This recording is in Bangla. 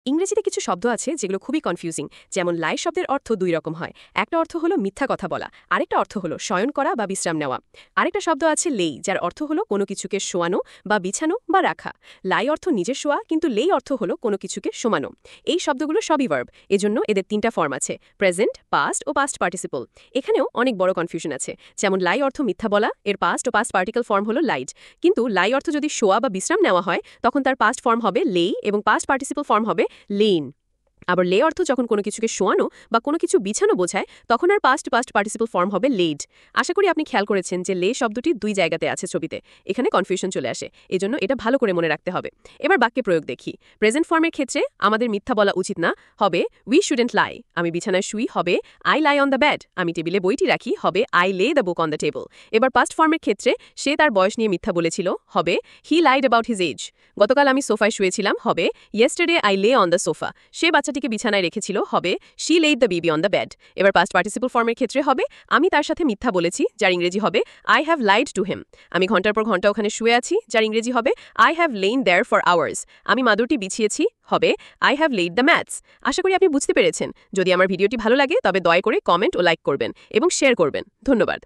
ইংরেজিতে কিছু শব্দ আছে যেগুলো খুবই কনফিউজিং, যেমন লাই শব্দের অর্থ দুই রকম হয়। একটা অর্থ হলো মিথ্যা কথা বলা, আরেকটা অর্থ হলো শয়ন করা বা বিশ্রাম নেওয়া। আরেকটা শব্দ আছে লেই, যার অর্থ হলো কোনো কিছুকে শোয়ানো বা বিছানো বা রাখা। লাই অর্থ নিজের শোয়া, কিন্তু লেই অর্থ হলো কোনো কিছুকে সমানো। এই শব্দগুলো সবই ভার্ব, এজন্য এদের তিনটা ফর্ম আছে: প্রেজেন্ট, পাস্ট ও পাস্ট পার্টিসিপল। এখানেও অনেক বড় কনফিউশন আছে। যেমন লাই অর্থ মিথ্যা বলা, এর পাস্ট ও পাস্ট পার্টিকেল ফর্ম হলো লাইড, কিন্তু লাই অর্থ যদি শোয়া বা বিশ্রাম নেওয়া হয় তখন তার পাস্ট ফর্ম হবে লেই এবং পাস্ট পার্টিসিপল ফর্ম হবে লেইন। আবার লে অর্থ যখন কোনো কিছুকে শোয়ানো বা কোনো কিছু বিছানো বোঝায় তখন আর পাস্ট পার্টিসিপল ফর্ম হবে লেড। আশা করি আপনি খেয়াল করেছেন যে লে শব্দটি দুই জায়গাতে আছে ছবিতে, এখানে কনফিউশন চলে আসে, এজন্য এটা ভালো করে মনে রাখতে হবে। এবার বাক্যে প্রয়োগ দেখি। প্রেজেন্ট ফর্মের ক্ষেত্রে আমাদের মিথ্যা বলা উচিত না, হবে উই শুডেন্ট লাই। আমি বিছানায় শুই, হবে I lie on the bed. আমি টেবিলে বইটি রাখি, হবে I lay the book on the table. এবার পাস্ট ফর্মের ক্ষেত্রে সে তার বয়স নিয়ে মিথ্যা বলেছিল, হবে he lied about his age. গতকাল আমি সোফায় শুয়েছিলাম, হবে yesterday I lay on the sofa. সে বাচ্চাটিকে বিছানায় রেখেছিল, হবে she laid the baby on the bed. এবার পাস্ট পার্টিসিপল ফর্মের ক্ষেত্রে হবে আমি তার সাথে মিথ্যা বলেছি, যার ইংরেজি হবে I have lied to him. আমি ঘন্টার পর ঘন্টা ওখানে শুয়ে আছি, যার ইংরেজি হবে I have lain there for hours. আমি মাদুরটি বিছিয়েছি, হবে I have laid the mats. আশা করি আপনি বুঝতে পেরেছেন। যদি আমার ভিডিওটি ভালো লাগে তবে দয়া করে কমেন্ট ও লাইক করবেন এবং শেয়ার করবেন। ধন্যবাদ।